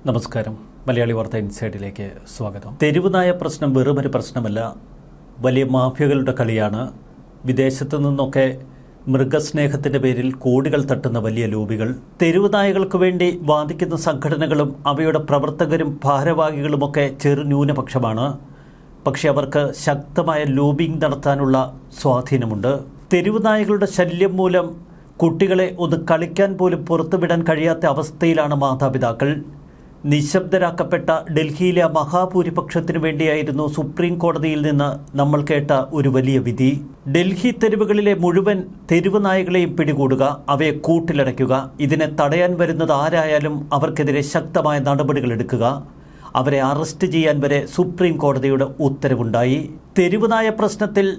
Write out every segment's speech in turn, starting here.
നമസ്കാരം. മലയാളി വാർത്ത ഇൻസൈഡിലേക്ക് സ്വാഗതം. തെരുവുനായ പ്രശ്നം വെറുമൊരു പ്രശ്നമല്ല, വലിയ മാഫിയകളുടെ കളിയാണ്. വിദേശത്തു നിന്നൊക്കെ മൃഗസ്നേഹത്തിൻ്റെ പേരിൽ കോടികൾ തട്ടുന്ന വലിയ ലോബികൾ, തെരുവുനായകൾക്ക് വേണ്ടി വാദിക്കുന്ന സംഘടനകളും അവയുടെ പ്രവർത്തകരും ഭാരവാഹികളുമൊക്കെ ചെറുന്യൂനപക്ഷമാണ്. പക്ഷേ അവർക്ക് ശക്തമായ ലോബിംഗ് നടത്താനുള്ള സ്വാധീനമുണ്ട്. തെരുവുനായകളുടെ ശല്യം മൂലം കുട്ടികളെ ഒന്ന് കളിക്കാൻ പോലും പുറത്തുവിടാൻ കഴിയാത്ത അവസ്ഥയിലാണ് മാതാപിതാക്കൾ. നിശബ്ദരാക്കപ്പെട്ട ഡൽഹിയിലെ മഹാഭൂരിപക്ഷത്തിനു വേണ്ടിയായിരുന്നു സുപ്രീം കോടതിയിൽ നിന്ന് നമ്മൾ കേട്ട ഒരു വലിയ വിധി. ഡൽഹി തെരുവുകളിലെ മുഴുവൻ തെരുവുനായകളെയും പിടികൂടുക, അവയെ കൂട്ടിലടയ്ക്കുക, ഇതിനെ തടയാൻ വരുന്നത് ആരായാലും അവർക്കെതിരെ ശക്തമായ നടപടികളെടുക്കുക, അവരെ അറസ്റ്റ് ചെയ്യാൻ വരെ സുപ്രീം കോടതിയുടെ ഉത്തരവുണ്ടായി. തെരുവുനായ പ്രശ്നത്തിൽ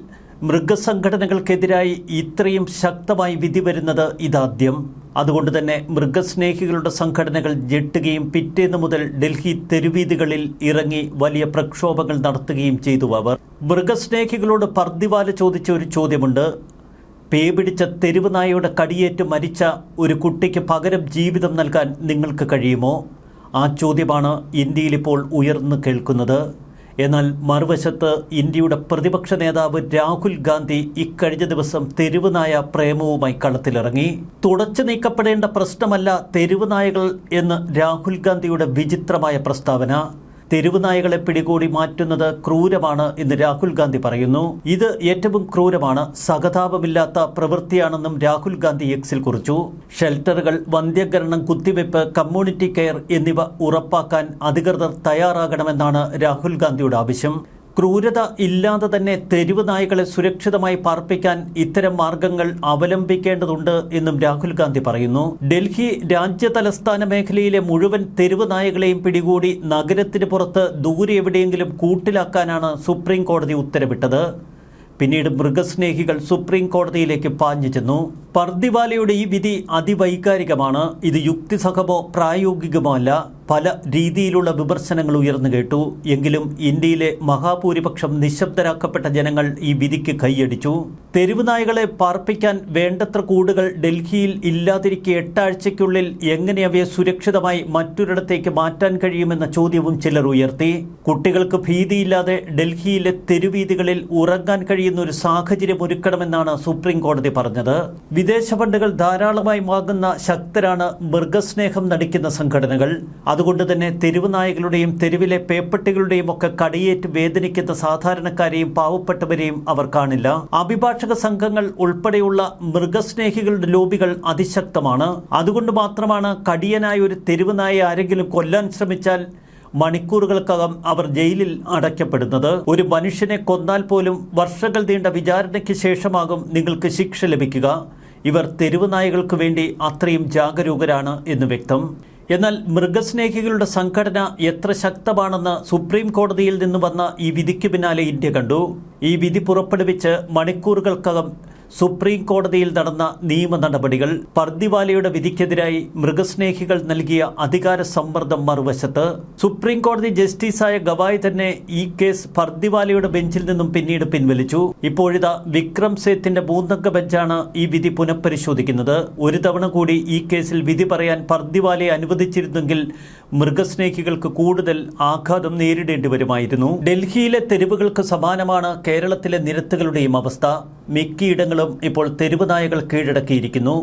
മൃഗസംഘടനകൾക്കെതിരായി ഇത്രയും ശക്തമായി വിധി വരുന്നത് ഇതാദ്യം. അതുകൊണ്ട് തന്നെ മൃഗസ്നേഹികളുടെ സംഘടനകൾ ഞെട്ടുകയും പിറ്റേന്ന് മുതൽ ഡൽഹി തെരുവീഥികളിൽ ഇറങ്ങി വലിയ പ്രക്ഷോഭങ്ങൾ നടത്തുകയും ചെയ്തു. അവർ മൃഗസ്നേഹികളോട് പർദ്ദിവാല ചോദിച്ച ഒരു ചോദ്യമുണ്ട്: പേ പിടിച്ച തെരുവുനായയുടെ കടിയേറ്റ് മരിച്ച ഒരു കുട്ടിക്ക് പകരം ജീവിതം നൽകാൻ നിങ്ങൾക്ക് കഴിയുമോ? ആ ചോദ്യമാണ് ഇന്ത്യയിൽ ഇപ്പോൾ ഉയർന്നു കേൾക്കുന്നത്. എന്നാൽ മറുവശത്ത് ഇന്ത്യയുടെ പ്രതിപക്ഷ നേതാവ് രാഹുൽ ഗാന്ധി ഇക്കഴിഞ്ഞ ദിവസം തെരുവുനായ പ്രേമവുമായി കളത്തിലിറങ്ങി. തുടച്ചു നീക്കപ്പെടേണ്ട പ്രശ്നമല്ല തെരുവുനായകൾ എന്ന് രാഹുൽ ഗാന്ധിയുടെ വിചിത്രമായ പ്രസ്താവന. തെരുവുനായകളെ പിടികൂടി മാറ്റുന്നത് ക്രൂരമാണ് എന്ന് രാഹുൽ ഗാന്ധി പറയുന്നു. ഇത് ഏറ്റവും ക്രൂരമാണ്, സഹതാപമില്ലാത്ത പ്രവൃത്തിയാണെന്നും രാഹുൽ ഗാന്ധി എക്സിൽ കുറിച്ചു. ഷെൽട്ടറുകൾ, വന്ധ്യകരണം, കുത്തിവയ്പ്, കമ്മ്യൂണിറ്റി കെയർ എന്നിവ ഉറപ്പാക്കാൻ അധികൃതർ തയ്യാറാകണമെന്നാണ് രാഹുൽ ഗാന്ധിയുടെ ആവശ്യം. ക്രൂരത ഇല്ലാതെ തന്നെ തെരുവുനായകളെ സുരക്ഷിതമായി പാർപ്പിക്കാൻ ഇത്തരം മാർഗങ്ങൾ അവലംബിക്കേണ്ടതുണ്ട് എന്നും രാഹുൽ ഗാന്ധി പറയുന്നു. ഡൽഹി രാജ്യ തലസ്ഥാന മേഖലയിലെ മുഴുവൻ തെരുവുനായകളെയും പിടികൂടി നഗരത്തിന് പുറത്ത് ദൂരെ എവിടെയെങ്കിലും കൂട്ടിലാക്കാനാണ് സുപ്രീം കോടതി ഉത്തരവിട്ടത്. പിന്നീട് മൃഗസ്നേഹികൾ സുപ്രീം കോടതിയിലേക്ക് പാഞ്ഞു ചെന്നു. പർദ്ദിവാലയുടെ ഈ വിധി അതിവൈകാരികമാണ്. ഇത് യുക്തിസഹമോ പ്രായോഗികമോ അല്ല. പല രീതിയിലുള്ള വിമർശനങ്ങൾ ഉയർന്നു കേട്ടു. എങ്കിലും ഇന്ത്യയിലെ മഹാഭൂരിപക്ഷം നിശബ്ദരാക്കപ്പെട്ട ജനങ്ങൾ ഈ വിധിക്ക് കൈയടിച്ചു. തെരുവുനായകളെ പാർപ്പിക്കാൻ വേണ്ടത്ര കൂടുകൾ ഡൽഹിയിൽ ഇല്ലാതിരിക്കെ 8 ആഴ്ചയ്ക്കുള്ളിൽ എങ്ങനെ അവയെ സുരക്ഷിതമായി മറ്റൊരിടത്തേക്ക് മാറ്റാൻ കഴിയുമെന്ന ചോദ്യവും ചിലർ ഉയർത്തി. കുട്ടികൾക്ക് ഭീതിയില്ലാതെ ഡൽഹിയിലെ തെരുവീഥികളിൽ ഉറങ്ങാൻ കഴിയുന്ന ഒരു സാഹചര്യം ഒരുക്കണമെന്നാണ് സുപ്രീം കോടതി പറഞ്ഞത്. വിദേശ ഫണ്ടുകൾ ധാരാളമായി വാങ്ങുന്ന ശക്തരാണ് മൃഗസ്നേഹം നടിക്കുന്ന സംഘടനകൾ. അതുകൊണ്ട് തന്നെ തെരുവുനായകളുടെയും തെരുവിലെ പേപ്പട്ടികളുടെയും ഒക്കെ കടിയേറ്റ് വേദനിക്കുന്ന സാധാരണക്കാരെയും പാവപ്പെട്ടവരെയും അവർ കാണില്ല. അഭിഭാഷക സംഘങ്ങൾ ഉൾപ്പെടെയുള്ള മൃഗസ്നേഹികളുടെ ലോബികൾ അതിശക്തമാണ്. അതുകൊണ്ട് മാത്രമാണ് കടിയനായ ഒരു തെരുവുനായ ആരെങ്കിലും കൊല്ലാൻ ശ്രമിച്ചാൽ മണിക്കൂറുകൾക്കകം അവർ ജയിലിൽ അടയ്ക്കപ്പെടുന്നത്. ഒരു മനുഷ്യനെ കൊന്നാൽ പോലും വർഷങ്ങൾ നീണ്ട വിചാരണയ്ക്ക് ശേഷമാകും നിങ്ങൾക്ക് ശിക്ഷ ലഭിക്കുക. ഇവർ തെരുവുനായകൾക്ക് വേണ്ടി അത്രയും ജാഗരൂകരാണ് എന്ന് വ്യക്തം. എന്നാൽ മൃഗസ്നേഹികളുടെ സംഘടന എത്ര ശക്തമാണെന്ന് സുപ്രീം കോടതിയിൽ നിന്ന് വന്ന ഈ വിധിക്ക് പിന്നാലെ ഇന്ത്യ കണ്ടു. ഈ വിധി പുറപ്പെടുവിച്ച് മണിക്കൂറുകൾക്കകം സുപ്രീം കോടതിയിൽ നടന്ന നിയമ നടപടികൾ. പർദ്ദിവാലയുടെ വിധിക്കെതിരായി മൃഗസ്നേഹികൾ നൽകിയ അധികാര സമ്മർദ്ദം മറുവശത്ത്. സുപ്രീം കോടതി ജസ്റ്റിസായ ഗവായ് തന്നെ ഈ കേസ് പർദ്ദിവാലയുടെ ബെഞ്ചിൽ നിന്നും പിന്നീട് പിൻവലിച്ചു. ഇപ്പോഴിതാ വിക്രം സേത്തിന്റെ 3-അംഗ ബെഞ്ചാണ് ഈ വിധി പുനഃപരിശോധിക്കുന്നത്. ഒരു തവണ കൂടി ഈ കേസിൽ വിധി പറയാൻ പർദ്ദിവാലയെ അനുവദിച്ചിരുന്നെങ്കിൽ മൃഗസ്നേഹികൾക്ക് കൂടുതൽ ആഘാതം നേരിടേണ്ടി വരുമായിരുന്നു. ഡൽഹിയിലെ തെരുവുകൾക്ക് സമാനമാണ് കേരളത്തിലെ നിരത്തുകളുടെയും അവസ്ഥ. മിക്കയിടങ്ങളും ഇപ്പോൾ തെരുവുനായകൾ കീഴടക്കിയിരിക്കുന്നു.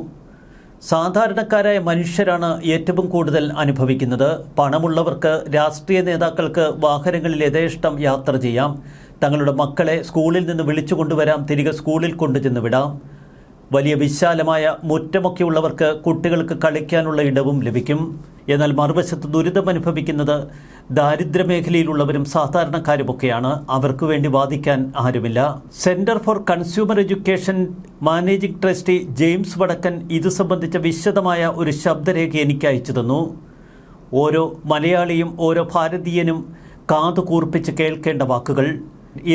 സാധാരണക്കാരായ മനുഷ്യരാണ് ഏറ്റവും കൂടുതൽ അനുഭവിക്കുന്നത്. പണമുള്ളവർക്ക്, രാഷ്ട്രീയ നേതാക്കൾക്ക് വാഹനങ്ങളിൽ യഥേഷ്ടം യാത്ര ചെയ്യാം. തങ്ങളുടെ മക്കളെ സ്കൂളിൽ നിന്ന് വിളിച്ചു കൊണ്ടുവരാം, തിരികെ സ്കൂളിൽ കൊണ്ടുചെന്ന് വിടാം. വലിയ വിശാലമായ മുറ്റമൊക്കെയുള്ളവർക്ക് കുട്ടികൾക്ക് കളിക്കാനുള്ള ഇടവും ലഭിക്കും. എന്നാൽ മറുവശത്ത് ദുരിതം അനുഭവിക്കുന്നത് ദാരിദ്ര്യമേഖലയിലുള്ളവരും സാധാരണക്കാരുമൊക്കെയാണ്. അവർക്ക് വേണ്ടി വാദിക്കാൻ ആരുമില്ല. Centre for consumer education managing trustee James വടക്കൻ ഇത് സംബന്ധിച്ച വിശദമായ ഒരു ശബ്ദരേഖ എനിക്ക് അയച്ചു തന്നു. ഓരോ മലയാളിയും ഓരോ ഭാരതീയനും കാതു കൂർപ്പിച്ച് കേൾക്കേണ്ട വാക്കുകൾ.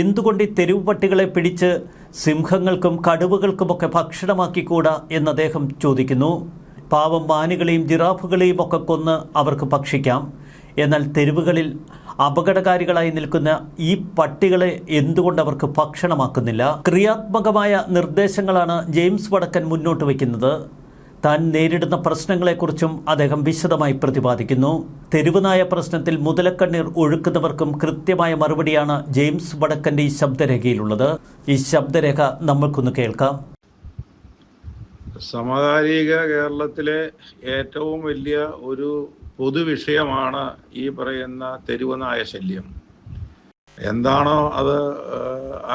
എന്തുകൊണ്ട് ഈ തെരുവ് പട്ടികളെ പിടിച്ച് സിംഹങ്ങൾക്കും കടുവകൾക്കുമൊക്കെ ഭക്ഷണമാക്കിക്കൂടാ എന്ന് അദ്ദേഹം ചോദിക്കുന്നു. പാവം മാനുകളെയും ജിറാഫുകളെയും ഒക്കെ കൊന്ന് അവർക്ക് ഭക്ഷിക്കാം. എന്നാൽ തെരുവുകളിൽ അപകടകാരികളായി നിൽക്കുന്ന ഈ പട്ടികളെ എന്തുകൊണ്ട് അവർക്ക് ഭക്ഷണമാക്കുന്നില്ല? ക്രിയാത്മകമായ നിർദ്ദേശങ്ങളാണ് ജെയിംസ് വടക്കൻ മുന്നോട്ട് വയ്ക്കുന്നത്. താൻ നേരിടുന്ന പ്രശ്നങ്ങളെക്കുറിച്ചും അദ്ദേഹം വിശദമായി പ്രതിപാദിക്കുന്നു. തെരുവുനായ പ്രശ്നത്തിൽ മുതലക്കണ്ണീർ ഒഴുക്കുന്നവർക്കും കൃത്യമായ മറുപടിയാണ് ജെയിംസ് വടക്കൻ്റെ ഈ ശബ്ദരേഖയിലുള്ളത്. ഈ ശബ്ദരേഖ നമ്മൾക്കൊന്ന് കേൾക്കാം. സമകാലിക കേരളത്തിലെ ഏറ്റവും വലിയ ഒരു പൊതുവിഷയമാണ് ഈ പറയുന്ന തെരുവുനായ ശല്യം. എന്താണോ അത്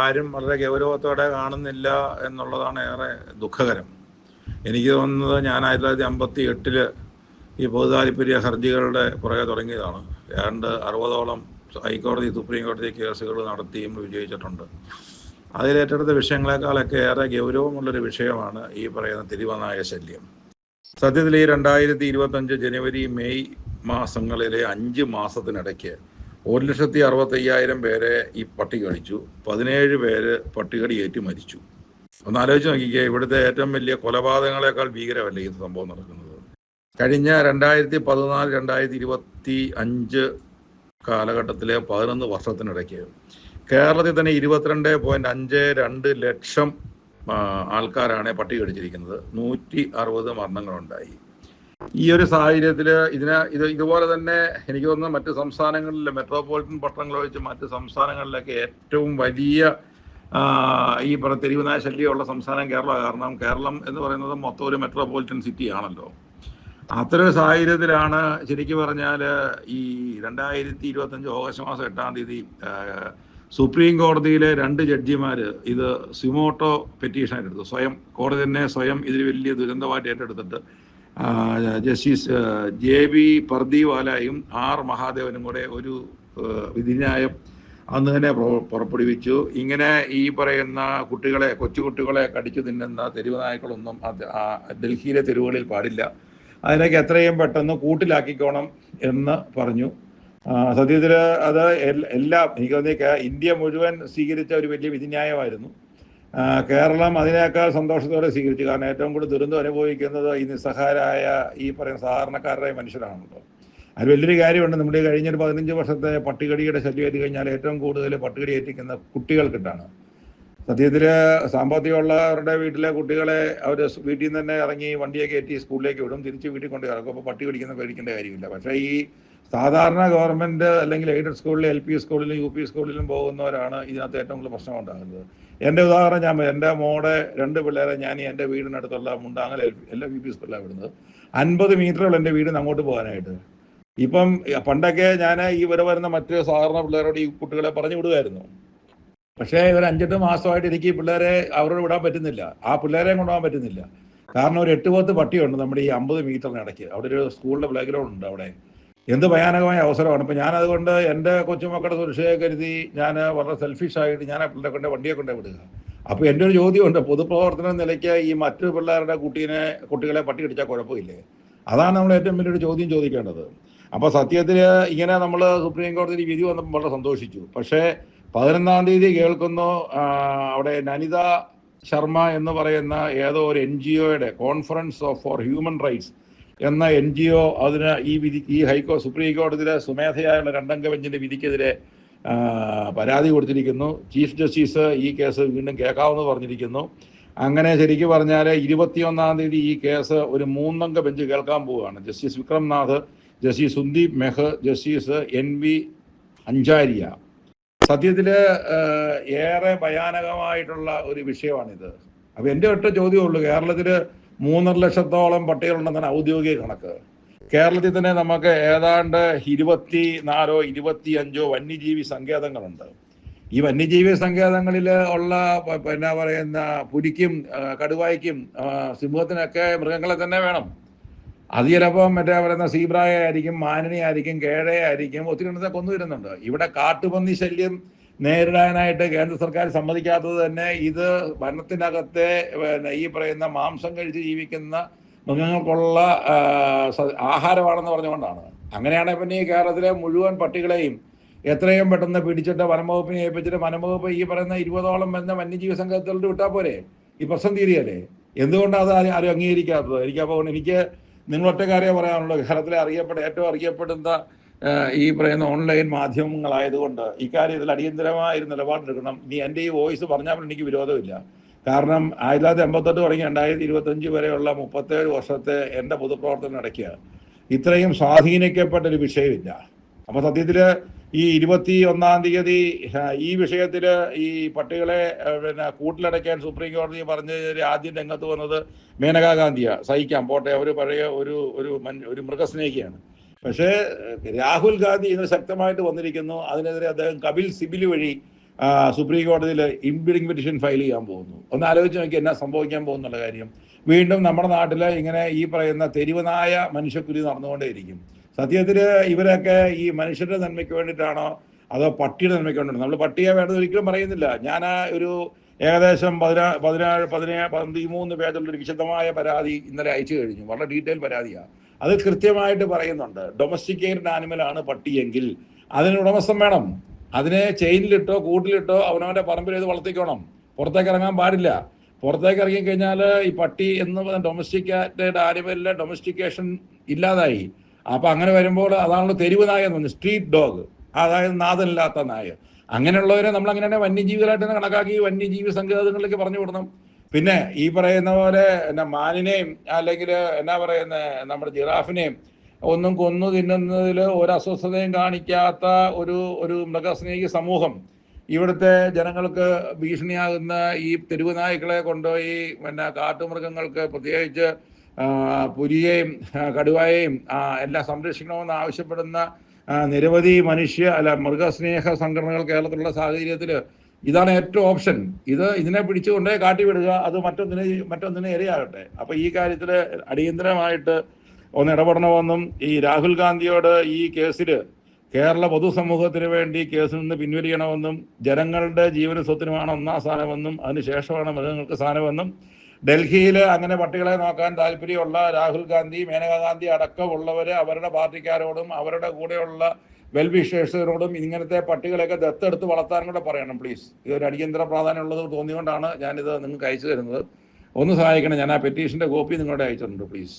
ആരും വളരെ ഗൗരവത്തോടെ കാണുന്നില്ല എന്നുള്ളതാണ് ഏറെ ദുഃഖകരം. എനിക്ക് തോന്നുന്നത് ഞാൻ 1958 ഈ പൊതുതാൽപര്യ ഹർജികളുടെ പുറകെ തുടങ്ങിയതാണ്. ഏതാണ്ട് 60ഓളം ഹൈക്കോടതി സുപ്രീം കോടതി കേസുകൾ നടത്തിയും വിജയിച്ചിട്ടുണ്ട്. അതിലേറ്റെടുത്ത വിഷയങ്ങളെക്കാളൊക്കെ ഏറെ ഗൗരവമുള്ളൊരു വിഷയമാണ് ഈ പറയുന്ന തെരുവുനായ ശല്യം. സത്യത്തിൽ ഈ 2025 ജനുവരി മെയ് മാസങ്ങളിലെ 5 മാസത്തിനിടയ്ക്ക് 1,65,000 പേരെ ഈ പട്ടി കടിച്ചു. 17 പേര് പട്ടികടിയേറ്റ് മരിച്ചു. ഒന്ന് ആലോചിച്ച് നോക്കിക്കേ, ഇവിടുത്തെ ഏറ്റവും വലിയ കൊലപാതകങ്ങളെക്കാൾ ഭീകരമല്ലേ ഇത് സംഭവം നടക്കുന്നത്. കഴിഞ്ഞ 2014-2025 കാലഘട്ടത്തിലെ 11 വർഷത്തിനിടയ്ക്ക് കേരളത്തിൽ തന്നെ 22.52 ലക്ഷം ആൾക്കാരാണ് പട്ടി കടിച്ചിരിക്കുന്നത്. 160 മരണങ്ങളുണ്ടായി. ഈ ഒരു സാഹചര്യത്തിൽ ഇതുപോലെ തന്നെ എനിക്ക് തോന്നുന്നു മറ്റ് സംസ്ഥാനങ്ങളിലെ മെട്രോപൊളിറ്റൻ പട്ടണങ്ങൾ ഒഴിച്ച് മറ്റ് സംസ്ഥാനങ്ങളിലൊക്കെ ഏറ്റവും വലിയ ഈ തെരുവുനായ ശല്യമുള്ള സംസ്ഥാനം കേരളമാണ്. കാരണം കേരളം എന്ന് പറയുന്നത് മൊത്തം ഒരു മെട്രോപൊളിറ്റൻ സിറ്റി ആണല്ലോ. അത്തരം സാഹചര്യത്തിലാണ് ശരിക്കും പറഞ്ഞാൽ ഈ 2025 ഓഗസ്റ്റ് മാസം 8-ാം തീയതി സുപ്രീം കോടതിയിലെ 2 ജഡ്ജിമാർ ഇത് സുമോട്ടോ പെറ്റീഷൻ എടുത്തു. കോടതി തന്നെ സ്വയം ഇതിൽ വലിയ ദുരന്തമായിട്ട് ഏറ്റെടുത്തിട്ട് ജസ്റ്റിസ് JB പർദിവാലയും R മഹാദേവനും കൂടെ ഒരു വിധിന്യായം അന്ന് തന്നെ പുറപ്പെടുവിച്ചു. ഇങ്ങനെ ഈ പറയുന്ന കൊച്ചുകുട്ടികളെ കടിച്ചു തിന്നുന്ന തെരുവുനായ്ക്കളൊന്നും ഡൽഹിയിലെ തെരുവുകളിൽ പാടില്ല. അതിനൊക്കെ എത്രയും പെട്ടെന്ന് കൂട്ടിലാക്കിക്കോണം എന്ന് പറഞ്ഞു. സത്യത്തിൽ അത് എല്ലാം എനിക്ക് തോന്നി ഇന്ത്യ മുഴുവൻ സ്വീകരിച്ച ഒരു വലിയ വിധിന്യായമായിരുന്നു. കേരളം അതിനേക്കാൾ സന്തോഷത്തോടെ സ്വീകരിച്ചു. കാരണം ഏറ്റവും കൂടുതൽ ദുരന്തം അനുഭവിക്കുന്നത് ഈ നിസ്സഹായരായ ഈ പറയുന്ന സാധാരണക്കാരായ മനുഷ്യരാണല്ലോ. അത് വലിയൊരു കാര്യമുണ്ട്. നമ്മുടെ കഴിഞ്ഞൊരു 15 വർഷത്തെ പട്ടികടിയുടെ ശല്യം ചെയ്ത് കഴിഞ്ഞാൽ ഏറ്റവും കൂടുതൽ പട്ടികടി ഏറ്റിക്കുന്ന കുട്ടികൾക്കിട്ടാണ്. സത്യത്തിൽ സാമ്പത്തികമുള്ളവരുടെ വീട്ടിലെ കുട്ടികളെ അവർ വീട്ടിൽ നിന്ന് തന്നെ ഇറങ്ങി വണ്ടിയെ കയറ്റി സ്കൂളിലേക്ക് വിടും, തിരിച്ച് വീട്ടിൽ കൊണ്ട് ഇറക്കും. അപ്പോൾ പട്ടി പേടിക്കേണ്ട കാര്യമില്ല. പക്ഷേ ഈ സാധാരണ ഗവൺമെൻറ് അല്ലെങ്കിൽ എയ്ഡഡ് സ്കൂളിലും LP സ്കൂളിലും UP സ്കൂളിലും പോകുന്നവരാണ് ഇതിനകത്ത് ഏറ്റവും കൂടുതൽ പ്രശ്നം ഉണ്ടാകുന്നത്. എൻ്റെ ഉദാഹരണം എൻ്റെ മോടെ 2 പിള്ളേരെ ഞാൻ എൻ്റെ വീടിനടുത്തുള്ള മുണ്ടാങ്ങൽ LP സ്കൂളിലാണ് വിടുന്നത്. 50 മീറ്ററുകൾ എൻ്റെ വീടിന് അങ്ങോട്ട് പോകാനായിട്ട്. ഇപ്പം പണ്ടൊക്കെ ഞാൻ ഈ വരുന്ന മറ്റ് സാധാരണ പിള്ളേരോട് ഈ കുട്ടികളെ പറഞ്ഞു വിടുമായിരുന്നു. പക്ഷേ ഒരു 5-8 മാസമായിട്ട് എനിക്ക് ഈ പിള്ളേരെ അവരോട് വിടാൻ പറ്റുന്നില്ല. ആ പിള്ളേരെയും കൊണ്ടുപോകാൻ പറ്റുന്നില്ല. കാരണം ഒരു 8-10 പട്ടിയുണ്ട് നമ്മുടെ ഈ 50 മീറ്ററിനിടയ്ക്ക്. അവിടെ ഒരു സ്കൂളിൻ്റെ പ്ലേ ഗ്രൗണ്ട് ഉണ്ട്. അവിടെ എന്ത് ഭയാനകമായ അവസരമാണ്. ഇപ്പം ഞാനതുകൊണ്ട് എൻ്റെ കൊച്ചുമക്കളുടെ സുരക്ഷയെ കരുതി ഞാൻ വളരെ സെൽഫിഷായിട്ട് ഞാൻ ആ പിള്ളേരെ കൊണ്ട് വണ്ടിയെ കൊണ്ടേ വിടുക. അപ്പോൾ എൻ്റെ ഒരു ചോദ്യമുണ്ട്, പൊതുപ്രവർത്തന നിലയ്ക്ക് ഈ മറ്റു പിള്ളേരുടെ കുട്ടികളെ പട്ടി കടിച്ചാൽ കുഴപ്പമില്ലേ? അതാണ് നമ്മൾ ഏറ്റവും വലിയൊരു ചോദ്യം ചോദിക്കേണ്ടത്. അപ്പോൾ സത്യത്തിൽ ഇങ്ങനെ നമ്മൾ സുപ്രീം കോടതിയിൽ വിധി വന്നപ്പോൾ വളരെ സന്തോഷിച്ചു. പക്ഷേ 11-ാം തീയതി കേൾക്കുന്നു അവിടെ നനിത ശർമ്മ എന്ന് പറയുന്ന ഏതോ ഒരു NGOയുടെ കോൺഫറൻസ് ഫോർ ഹ്യൂമൻ റൈറ്റ്സ് എന്ന NGO അതിന് ഈ സുപ്രീം കോടതിയിലെ സ്വമേധയായുള്ള 2-അംഗ ബെഞ്ചിൻ്റെ വിധിക്കെതിരെ പരാതി കൊടുത്തിരിക്കുന്നു. ചീഫ് ജസ്റ്റിസ് ഈ കേസ് വീണ്ടും കേൾക്കാമെന്ന് പറഞ്ഞിരിക്കുന്നു. അങ്ങനെ ശരിക്കും പറഞ്ഞാൽ 21-ാം തീയതി ഈ കേസ് ഒരു 3-അംഗ ബെഞ്ച് കേൾക്കാൻ പോവുകയാണ്. Justice Vikramnath, justice Sandeep Mehta, justice NV Anjaria. സത്യത്തിൽ ഏറെ ഭയാനകമായിട്ടുള്ള ഒരു വിഷയമാണിത്. അപ്പോൾ എൻ്റെ ഒറ്റ ചോദ്യമുള്ളൂ, കേരളത്തിൽ 3.5 ലക്ഷത്തോളം പട്ടികളുണ്ടെന്നാണ് ഔദ്യോഗിക കണക്ക്. കേരളത്തിൽ തന്നെ നമുക്ക് ഏതാണ്ട് 24-25 വന്യജീവി സങ്കേതങ്ങളുണ്ട്. ഈ വന്യജീവി സങ്കേതങ്ങളിൽ ഉള്ള എന്നാ പറയുന്ന പുലിക്കും കടുവായ്ക്കും സിംഹത്തിനൊക്കെ മൃഗങ്ങളെ തന്നെ വേണം. അത് ചിലപ്പം പറയുന്ന സീബ്രായ ആയിരിക്കും, മാനിനി ആയിരിക്കും, കേഴയായിരിക്കും, ഒത്തിരി എണ്ണത്തെ കൊന്നുവരുന്നുണ്ട്. ഇവിടെ കാട്ടുപന്നി ശല്യം നേരിടാനായിട്ട് കേന്ദ്ര സർക്കാർ സമ്മതിക്കാത്തത് തന്നെ ഇത് വനത്തിനകത്തെ ഈ പറയുന്ന മാംസം കഴിച്ച് ജീവിക്കുന്ന മൃഗങ്ങൾക്കുള്ള ആഹാരമാണെന്ന് പറഞ്ഞുകൊണ്ടാണ്. അങ്ങനെയാണെങ്കിൽ പിന്നെ ഈ കേരളത്തിലെ മുഴുവൻ പട്ടികളെയും എത്രയും പെട്ടെന്ന് പിടിച്ചിട്ട് വനംവകുപ്പിനെ ഏൽപ്പിച്ചിട്ട് വനംവകുപ്പ് ഈ പറയുന്ന 20ഓളം വരുന്ന വന്യജീവി സംഘത്തിലോട്ട് വിട്ടാൽ പോരെ? ഈ പ്രശ്നം തീരുകയല്ലേ? എന്തുകൊണ്ടാണ് അത് ആരും അംഗീകരിക്കാത്തത്? എനിക്ക് നിങ്ങളൊറ്റക്കാരെ പറയാനുള്ളൂ. കേരളത്തിലെ ഏറ്റവും അറിയപ്പെടുന്ന ഈ പറയുന്ന ഓൺലൈൻ മാധ്യമങ്ങളായതുകൊണ്ട് ഇക്കാര്യത്തിൽ അടിയന്തരമായ ഒരു നിലപാടെടുക്കണം. എൻ്റെ ഈ വോയിസ് പറഞ്ഞാൽ എനിക്ക് വിരോധമില്ല. കാരണം 1988 തുടങ്ങി 2025 വരെയുള്ള 37 വർഷത്തെ എൻ്റെ പൊതുപ്രവർത്തനം ഇടയ്ക്ക് ഇത്രയും സ്വാധീനിക്കപ്പെട്ടൊരു വിഷയമില്ല. അപ്പോൾ സത്യത്തിൽ ഈ 21-ാം തീയതി ഈ വിഷയത്തിൽ ഈ പട്ടികളെ കൂട്ടിലടയ്ക്കാൻ സുപ്രീം കോടതി പറഞ്ഞതിൽ ആദ്യം രംഗത്ത് വന്നത് മേനകാ ഗാന്ധിയാണ്. സഹിക്കാം, പോട്ടെ, അവർ പഴയ ഒരു മൃഗസ്നേഹിയാണ്. പക്ഷേ രാഹുൽ ഗാന്ധി ഇന്ന് ശക്തമായിട്ട് വന്നിരിക്കുന്നു. അതിനെതിരെ അദ്ദേഹം കപിൽ സിബിൽ വഴി സുപ്രീം കോടതിയിൽ ഇംപീച്ചിങ് പെറ്റീഷൻ ഫയൽ ചെയ്യാൻ പോകുന്നു. ഒന്ന് ആലോചിച്ച് നോക്കി എന്നാ സംഭവിക്കാൻ പോകുന്നുള്ള കാര്യം. വീണ്ടും നമ്മുടെ നാട്ടിൽ ഇങ്ങനെ ഈ പറയുന്ന തെരുവനായ മനുഷ്യക്കുരി നടന്നുകൊണ്ടേയിരിക്കും. സത്യത്തിൽ ഇവരൊക്കെ ഈ മനുഷ്യരുടെ നന്മയ്ക്ക് വേണ്ടിയിട്ടാണോ അതോ പട്ടിയുടെ നന്മയ്ക്ക് വേണ്ടിയിട്ടാണോ? നമ്മൾ പട്ടിയെ വേണ്ടത് ഒരിക്കലും പറയുന്നില്ല. ഞാൻ ഒരു ഏകദേശം 13 പേജുള്ളൊരു വിശദമായ പരാതി ഇന്നലെ അയച്ചു കഴിഞ്ഞു. വളരെ ഡീറ്റെയിൽ പരാതിയാണ്. അത് കൃത്യമായിട്ട് പറയുന്നുണ്ട്. ഡൊമസ്റ്റിക്കേറ്റഡ് ആനിമലാണ് പട്ടിയെങ്കിൽ അതിന് ഉടമസ്ഥൻ വേണം. അതിനെ ചെയിനിലിട്ടോ കൂട്ടിലിട്ടോ അവനവൻ്റെ പറമ്പിൽ വളർത്തിക്കണം. പുറത്തേക്ക് ഇറങ്ങാൻ പാടില്ല. പുറത്തേക്ക് ഇറങ്ങിക്കഴിഞ്ഞാൽ ഈ പട്ടി എന്ന് പറഞ്ഞ ഡൊമസ്റ്റിക്കേറ്റഡ് ആനിമലിലെ ഡൊമസ്റ്റിക്കേഷൻ ഇല്ലാതായി. അപ്പം അങ്ങനെ വരുമ്പോൾ അതാണല്ലോ തെരുവ് നായ എന്ന് പറഞ്ഞത്, സ്ട്രീറ്റ് ഡോഗ്, അതായത് നാഥനില്ലാത്ത നായ. അങ്ങനെയുള്ളവരെ നമ്മൾ അങ്ങനെ വന്യജീവികളായിട്ട് തന്നെ കണക്കാക്കി വന്യജീവി സങ്കേതങ്ങളിലേക്ക് പറഞ്ഞു വിടണം. പിന്നെ ഈ പറയുന്ന പോലെ മാനിനെയും അല്ലെങ്കിൽ നമ്മുടെ ജിറാഫിനെയും ഒന്നും കൊന്നു തിന്നുന്നതിൽ ഒരു അസ്വസ്ഥതയും കാണിക്കാത്ത ഒരു മൃഗസ്നേഹി സമൂഹം ഇവിടുത്തെ ജനങ്ങൾക്ക് ഭീഷണിയാകുന്ന ഈ തെരുവ് നായ്ക്കളെ കൊണ്ടുപോയി കാട്ടുമൃഗങ്ങൾക്ക് പ്രത്യേകിച്ച് പുലിയെയും കടുവയെയും എല്ലാം സംരക്ഷിക്കണമെന്ന് ആവശ്യപ്പെടുന്ന നിരവധി മൃഗസ്നേഹ സംഘടനകൾ കേരളത്തിലുള്ള സാഹചര്യത്തിൽ ഇതാണ് ഏറ്റവും ഓപ്ഷൻ. ഇതിനെ പിടിച്ചുകൊണ്ടേ കാട്ടി വിടുക, അത് മറ്റൊന്നിനെ ഇരയാകട്ടെ. അപ്പോൾ ഈ കാര്യത്തിൽ അടിയന്തരമായിട്ട് ഒന്ന് ഇടപെടണമെന്നും ഈ രാഹുൽ ഗാന്ധിയോട് ഈ കേസിൽ കേരള പൊതുസമൂഹത്തിന് വേണ്ടി കേസിൽ നിന്ന് പിൻവലിക്കണമെന്നും ജനങ്ങളുടെ ജീവനും സ്വത്തിനുമാണ് ഒന്നാം സ്ഥാനമെന്നും അതിനുശേഷമാണ് മൃഗങ്ങൾക്ക് സ്ഥാനമെന്നും ഡൽഹിയിൽ അങ്ങനെ പട്ടികളെ നോക്കാൻ താല്പര്യമുള്ള രാഹുൽ ഗാന്ധി, മേനകാ ഗാന്ധി അടക്കമുള്ളവർ അവരുടെ പാർട്ടിക്കാരോടും അവരുടെ കൂടെയുള്ള വെൽവിഷേഴ്സിനോടും ഇങ്ങനത്തെ പട്ടികളെയൊക്കെ ദത്തെടുത്ത് വളർത്താനും കൂടെ പറയണം പ്ലീസ്. ഇതൊരു അടിയന്തര പ്രാധാന്യമുള്ളത് തോന്നിയുകൊണ്ടാണ് ഞാനിത് നിങ്ങൾക്ക് അയച്ചു തരുന്നത്. ഒന്ന് സഹായിക്കണം. ഞാൻ ആ പെറ്റീഷൻ്റെ കോപ്പി നിങ്ങളുടെ അയച്ചിട്ടുണ്ട് പ്ലീസ്.